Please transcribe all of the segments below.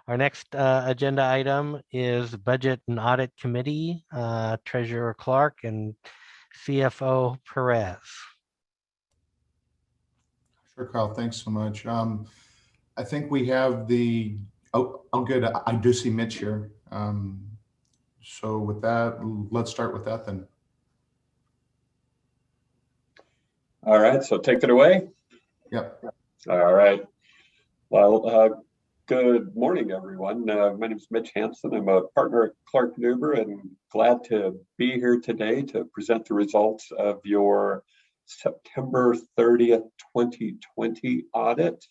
Our next agenda item is Budget and Audit Committee, Treasurer Clark and CFO Perez. Sure, Kyle, thanks so much. I think we have the, good. I do see Mitch here. So with that, let's start with that then. All right, so take it away. Yep. All right. Well, good morning, everyone. My name is Mitch Hansen. I'm a partner at Clark Nuber and glad to be here today to present the results of your September 30th, 2020 audit.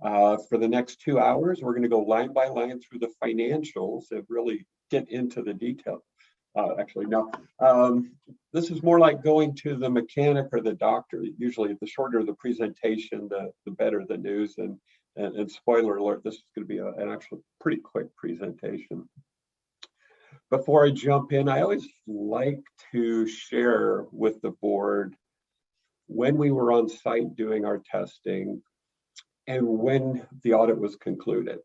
For the next 2 hours, we're going to go line by line through the financials and really get into the detail. This is more like going to the mechanic or the doctor. Usually the shorter the presentation, the better the news. And spoiler alert, this is going to be an actually pretty quick presentation. Before I jump in, I always like to share with the board when we were on site doing our testing and when the audit was concluded.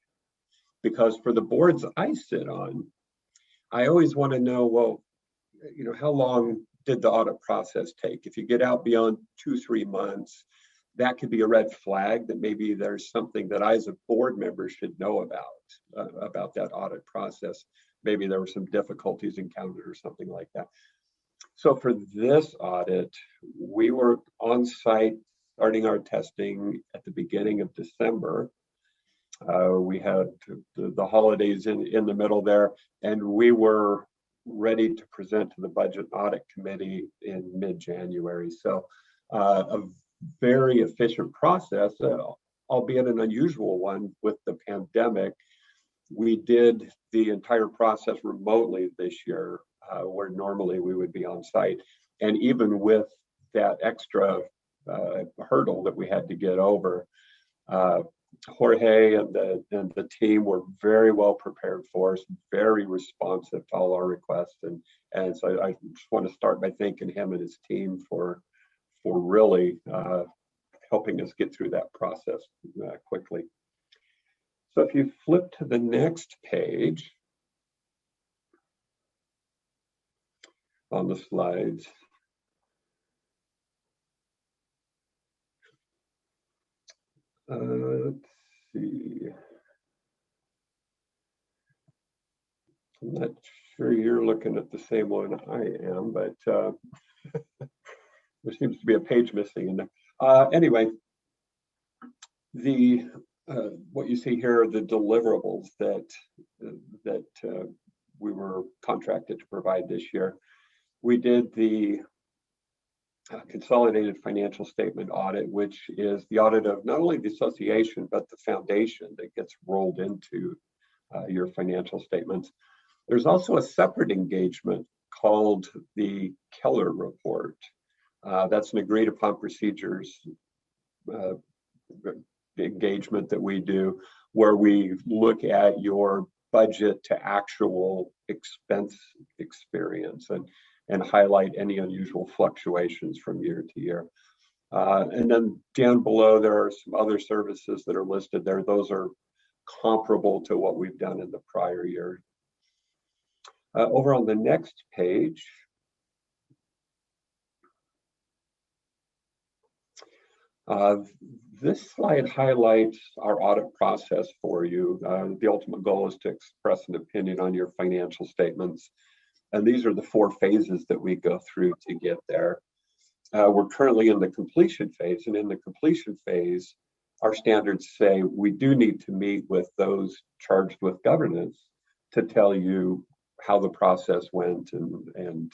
Because for the boards I sit on, I always want to know, well, how long did the audit process take? If you get out beyond 2-3 months, that could be a red flag that maybe there's something that I as a board member should know about that audit process. Maybe there were some difficulties encountered or something like that. So for this audit, we were on site starting our testing at the beginning of December. We had the holidays in the middle there, and we were ready to present to the Budget Audit Committee in mid-January. So a very efficient process, albeit an unusual one with the pandemic. We did the entire process remotely this year, where normally we would be on site. And even with that extra hurdle that we had to get over, Jorge and the team were very well prepared for us, very responsive to all our requests. And so I just want to start by thanking him and his team for really helping us get through that process quickly. So if you flip to the next page on the slides. Let's see. I'm not sure you're looking at the same one I am, but there seems to be a page missing in there. Anyway, what you see here are the deliverables that we were contracted to provide this year. We did the consolidated financial statement audit, which is the audit of not only the association, but the foundation that gets rolled into your financial statements. There's also a separate engagement called the Keller report. That's an agreed upon procedures engagement that we do, where we look at your budget to actual expense experience and highlight any unusual fluctuations from year to year. And then down below, there are some other services that are listed there. Those are comparable to what we've done in the prior year. Over on the next page, this slide highlights our audit process for you. The ultimate goal is to express an opinion on your financial statements. And these are the 4 phases that we go through to get there. We're currently in the completion phase. And in the completion phase, our standards say we do need to meet with those charged with governance to tell you how the process went and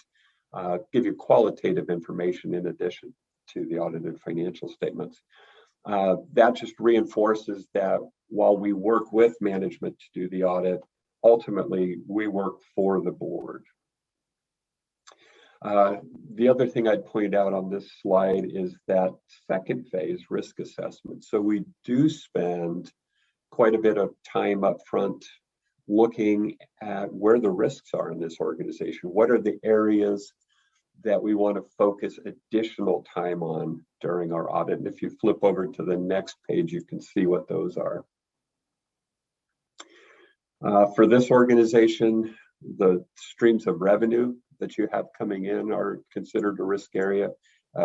give you qualitative information in addition to the audited financial statements. That just reinforces that while we work with management to do the audit, ultimately we work for the board. The other thing I'd point out on this slide is that second phase, risk assessment. So we do spend quite a bit of time up front looking at where the risks are in this organization. What are the areas that we want to focus additional time on during our audit? And if you flip over to the next page, you can see what those are. For this organization, the streams of revenue that you have coming in are considered a risk area.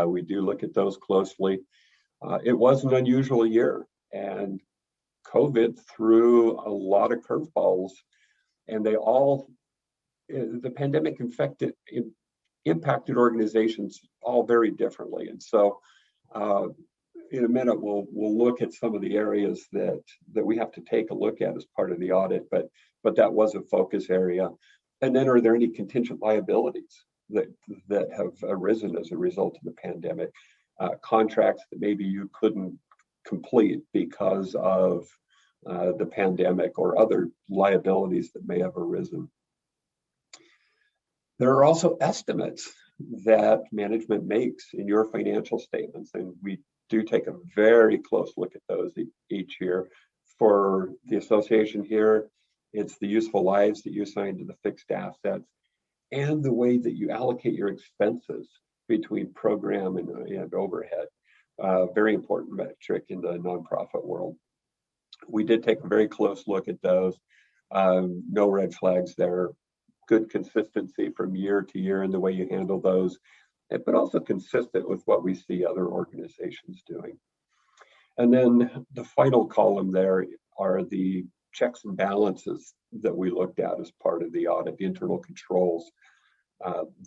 We do look at those closely. It was an unusual year, and COVID threw a lot of curveballs, and the pandemic impacted organizations all very differently. And so in a minute, we'll look at some of the areas that we have to take a look at as part of the audit, but that was a focus area. And then, are there any contingent liabilities that have arisen as a result of the pandemic? Contracts that maybe you couldn't complete because of the pandemic, or other liabilities that may have arisen. There are also estimates that management makes in your financial statements, and we do take a very close look at those each year. For the association here, it's the useful lives that you assign to the fixed assets, and the way that you allocate your expenses between program and overhead. Very important metric in the nonprofit world. We did take a very close look at those. No red flags there. Good consistency from year to year in the way you handle those, but also consistent with what we see other organizations doing. And then the final column there are the checks and balances that we looked at as part of the audit, the internal controls.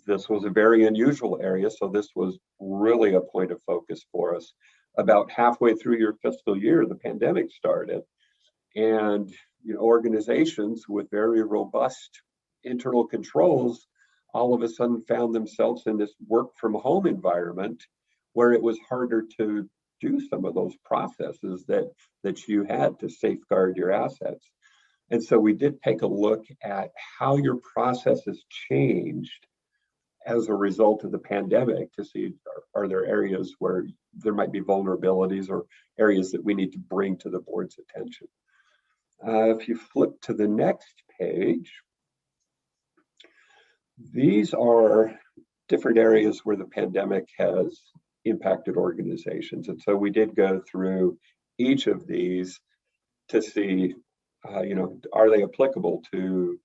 This was a very unusual area, so this was really a point of focus for us. About halfway through your fiscal year, the pandemic started, and organizations with very robust internal controls all of a sudden found themselves in this work from home environment where it was harder to do some of those processes that you had to safeguard your assets. And so we did take a look at how your processes changed as a result of the pandemic to see, are there areas where there might be vulnerabilities or areas that we need to bring to the board's attention. If you flip to the next page, these are different areas where the pandemic has impacted organizations. And so we did go through each of these to see, are they applicable to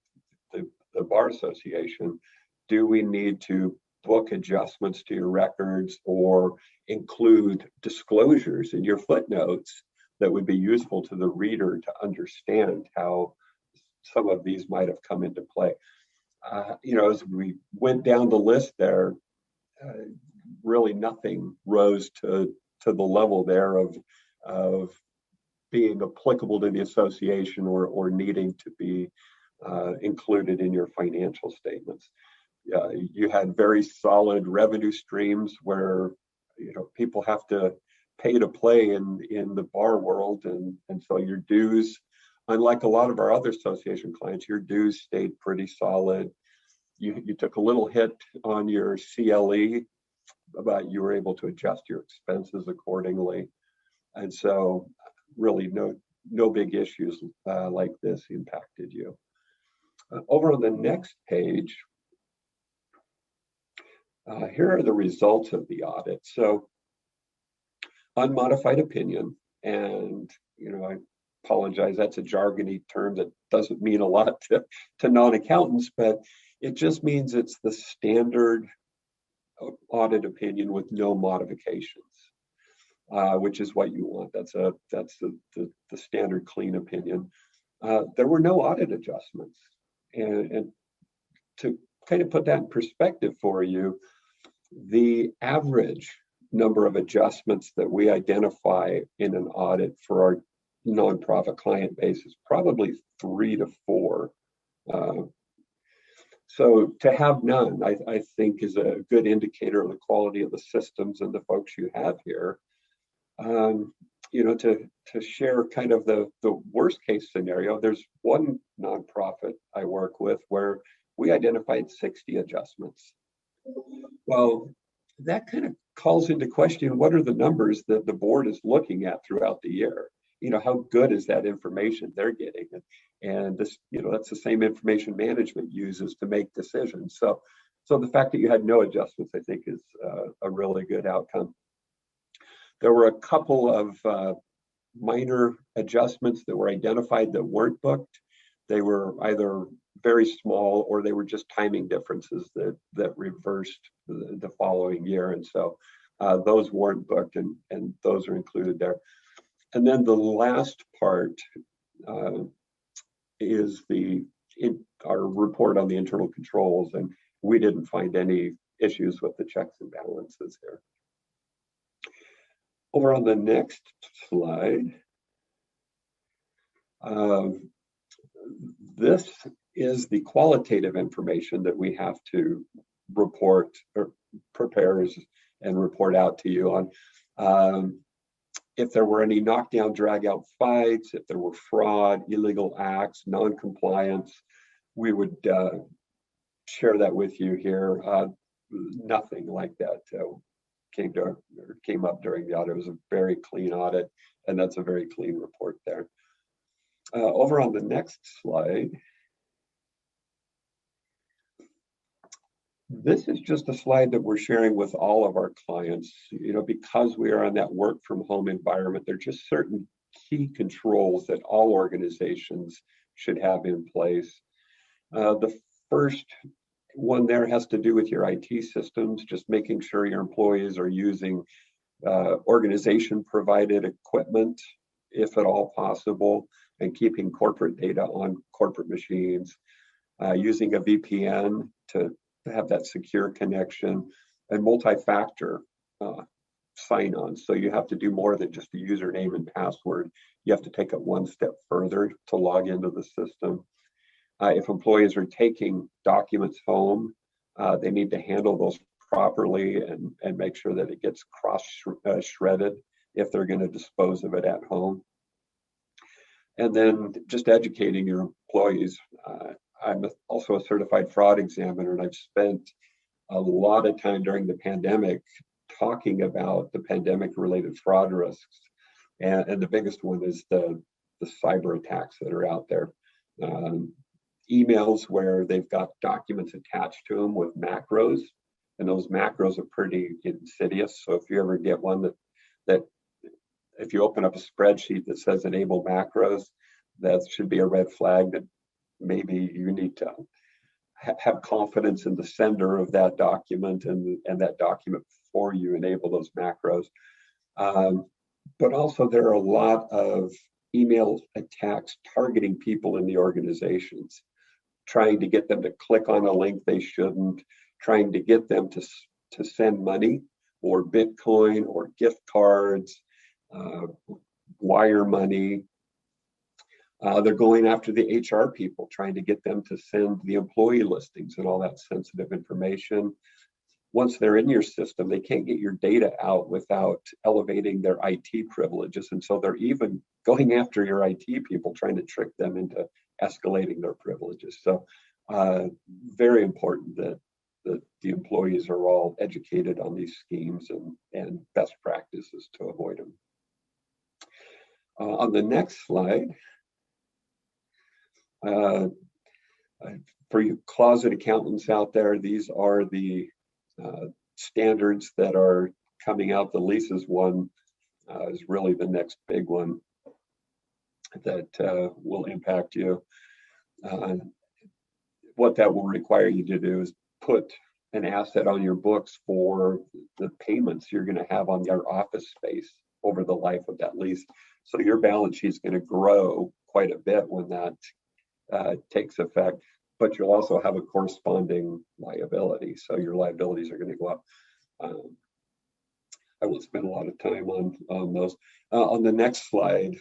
the Bar Association? Do we need to book adjustments to your records or include disclosures in your footnotes that would be useful to the reader to understand how some of these might have come into play? As we went down the list there, really nothing rose to the level there of being applicable to the association or needing to be included in your financial statements. You had very solid revenue streams where people have to pay to play in the bar world, and so your dues, unlike a lot of our other association clients, your dues stayed pretty solid. You took a little hit on your CLE, but you were able to adjust your expenses accordingly. And so really no big issues like this impacted you. Over on the next page, here are the results of the audit. So unmodified opinion, and I apologize, that's a jargony term that doesn't mean a lot to non-accountants, but it just means it's the standard audit opinion with no modifications, which is what you want. That's the standard clean opinion. There were no audit adjustments, and to kind of put that in perspective for you, the average number of adjustments that we identify in an audit for our nonprofit client base is probably 3 to 4. So to have none, I think, is a good indicator of the quality of the systems and the folks you have here. To share kind of the worst case scenario, there's one nonprofit I work with where we identified 60 adjustments. Well, that kind of calls into question, what are the numbers that the board is looking at throughout the year? How good is that information they're getting? And this, that's the same information management uses to make decisions. So the fact that you had no adjustments, I think, is a really good outcome. There were a couple of minor adjustments that were identified that weren't booked. they were either very small or they were just timing differences that reversed the following year. And so those weren't booked, and those are included there. And then the last part is our report on the internal controls, and we didn't find any issues with the checks and balances here. Over on the next slide, this is the qualitative information that we have to report or prepare and report out to you on. If there were any knockdown, drag-out fights, if there were fraud, illegal acts, non-compliance, we would share that with you here. Nothing like that came up during the audit. It was a very clean audit, and that's a very clean report there. Over on the next slide, this is just a slide that we're sharing with all of our clients. You know, because we are in that work from home environment, there are just certain key controls that all organizations should have in place. The first one there has to do with your IT systems, just making sure your employees are using organization provided equipment, if at all possible, and keeping corporate data on corporate machines, using a VPN to have that secure connection, and multi-factor sign-on. So you have to do more than just a username and password. You have to take it one step further to log into the system. If employees are taking documents home, they need to handle those properly and make sure that it gets cross-shredded if they're going to dispose of it at home. And then just educating your employees. I'm also a certified fraud examiner, and I've spent a lot of time during the pandemic talking about the pandemic-related fraud risks. And the biggest one is the cyber attacks that are out there. Emails where they've got documents attached to them with macros, and those macros are pretty insidious. So if you ever get one that if you open up a spreadsheet that says enable macros, that should be a red flag that maybe you need to have confidence in the sender of that document and that document before you enable those macros. But also there are a lot of email attacks targeting people in the organizations, trying to get them to click on a link they shouldn't, trying to get them to send money or Bitcoin or gift cards, wire money. They're going after the HR people, trying to get them to send the employee listings and all that sensitive information. Once they're in your system, they can't get your data out without elevating their IT privileges. And so they're even going after your IT people, trying to trick them into escalating their privileges. So very important that the employees are all educated on these schemes and best practices to avoid them. On the next slide, for you closet accountants out there, these are the standards that are coming out. The leases one is really the next big one that will impact you. What that will require you to do is put an asset on your books for the payments you're going to have on your office space over the life of that lease. So your balance sheet is going to grow quite a bit when that takes effect, but you'll also have a corresponding liability. So your liabilities are going to go up. I won't spend a lot of time on those. On the next slide,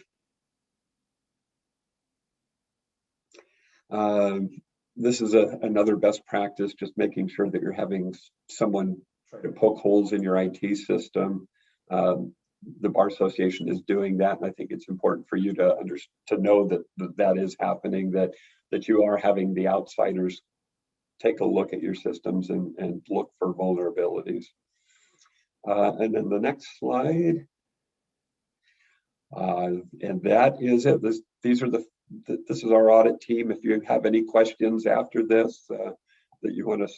this is another best practice, just making sure that you're having someone try to poke holes in your IT system. The Bar Association is doing that, and I think it's important for you to know that is happening, that you are having the outsiders take a look at your systems and look for vulnerabilities. And then the next slide, and that is it. This is our audit team. If you have any questions after this that you want to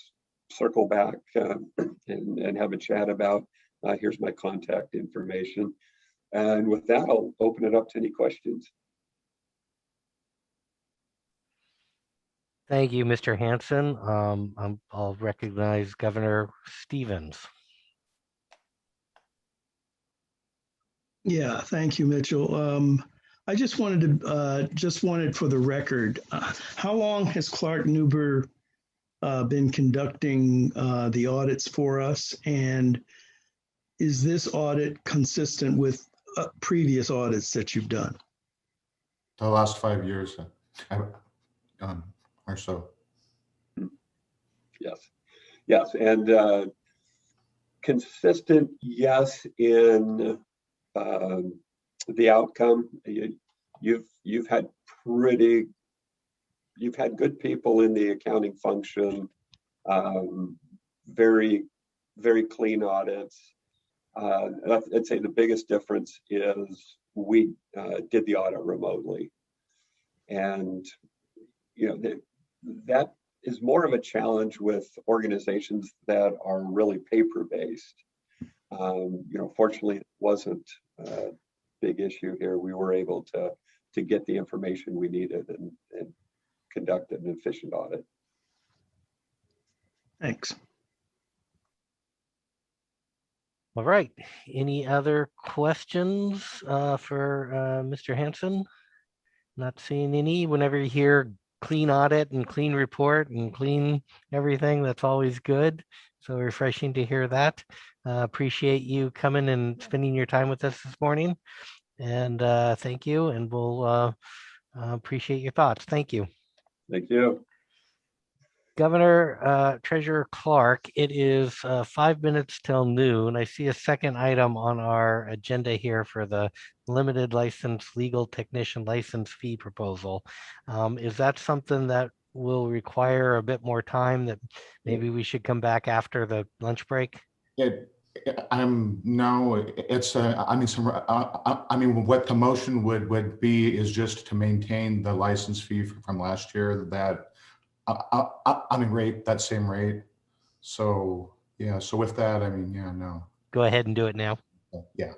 circle back and have a chat about, here's my contact information. And with that, I'll open it up to any questions. Thank you, Mr. Hanson. I'll recognize Governor Stevens. Yeah, thank you, Mitchell. I just wanted for the record, how long has Clark Newber been conducting the audits for us? And is this audit consistent with previous audits that you've done? The last 5 years or so. Yes, and consistent, yes, in the outcome. You've had good people in the accounting function, very clean audits. I'd say the biggest difference is we did the audit remotely, and that is more of a challenge with organizations that are really paper-based. Fortunately, it wasn't a big issue here. We were able to get the information we needed and conduct an efficient audit. Thanks. All right. Any other questions for Mr. Hanson? Not seeing any. Whenever you hear clean audit and clean report and clean everything, that's always good. So refreshing to hear that. Appreciate you coming and spending your time with us this morning. And thank you. And we'll appreciate your thoughts. Thank you. Thank you. Governor, Treasurer Clark, it is 5 minutes till noon. I see a second item on our agenda here for the limited license legal technician license fee proposal. Is that something that will require a bit more time that maybe we should come back after the lunch break? No, it's what the motion would be is just to maintain the license fee from last year, that rate, that same rate. So yeah, so with that, no. Go ahead and do it now. Yeah.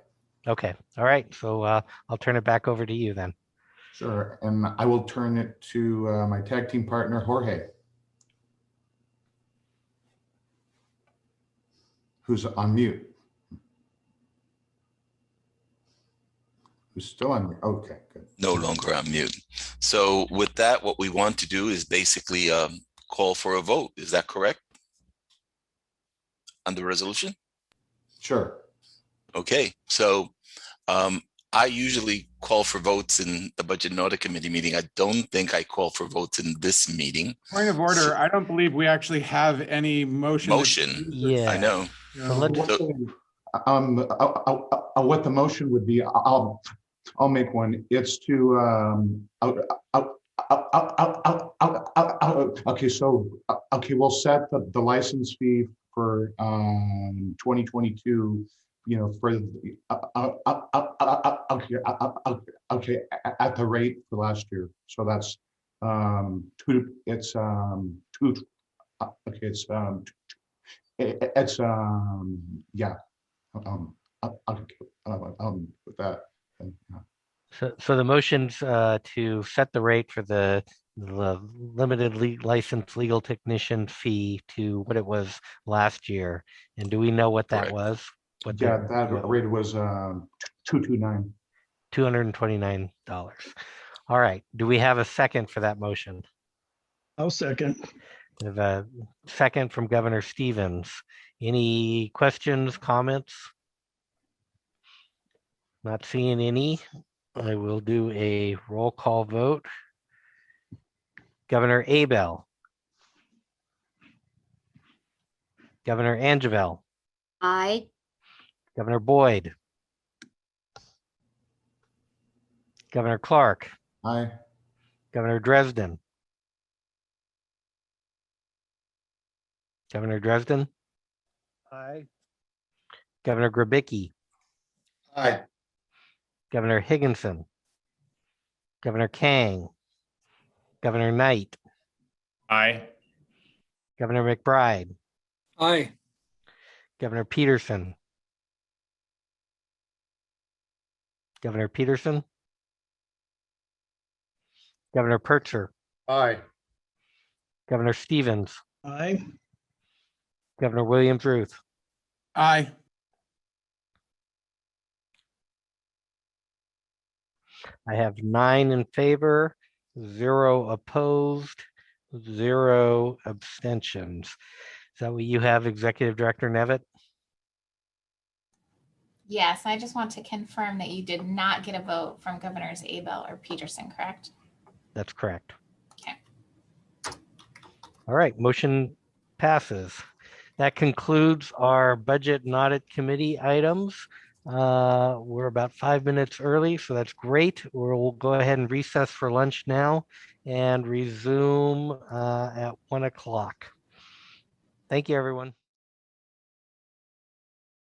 Okay. All right. So I'll turn it back over to you then. Sure. And I will turn it to my tag team partner, Jorge, who's on mute. Who's still on mute? Okay, good. No longer on mute. So with that, what we want to do is basically call for a vote. Is that correct? On the resolution? Sure. Okay. So I usually call for votes in the Budget and Audit Committee meeting. I don't think I call for votes in this meeting. Point of order. So, I don't believe we actually have any motion. Yeah. I know. So let's. What the motion would be, I'll make one. It's to we'll set the license fee for 2022. For at the rate for last year. So that's with that. So the motion's to set the rate for the limited license legal technician fee to what it was last year. And do we know what that was? That rate was $229. $229. All right. Do we have a second for that motion? I'll second. We have a second from Governor Stevens. Any questions, comments? Not seeing any. I will do a roll call vote. Governor Abel. Governor Angeville. Aye. Governor Boyd. Governor Clark. Aye. Governor Dresden. Governor Dresden. Aye. Governor Grabicki. Aye. Governor Higginson. Governor Kang. Governor Knight. Aye. Governor McBride. Aye. Governor Peterson. Governor Peterson. Governor Pertzer. Aye. Governor Stevens, Aye. Governor Williams-Ruth. Aye. I have 9 in favor, 0 opposed, 0 abstentions. Is that what you have, Executive Director Nevitt? Yes, I just want to confirm that you did not get a vote from Governors Abel or Peterson, correct? That's correct. Okay. All right, motion passes. That concludes our Budget and Audit Committee items. We're about 5 minutes early, so that's great. We'll go ahead and recess for lunch now and resume at 1 o'clock. Thank you, everyone.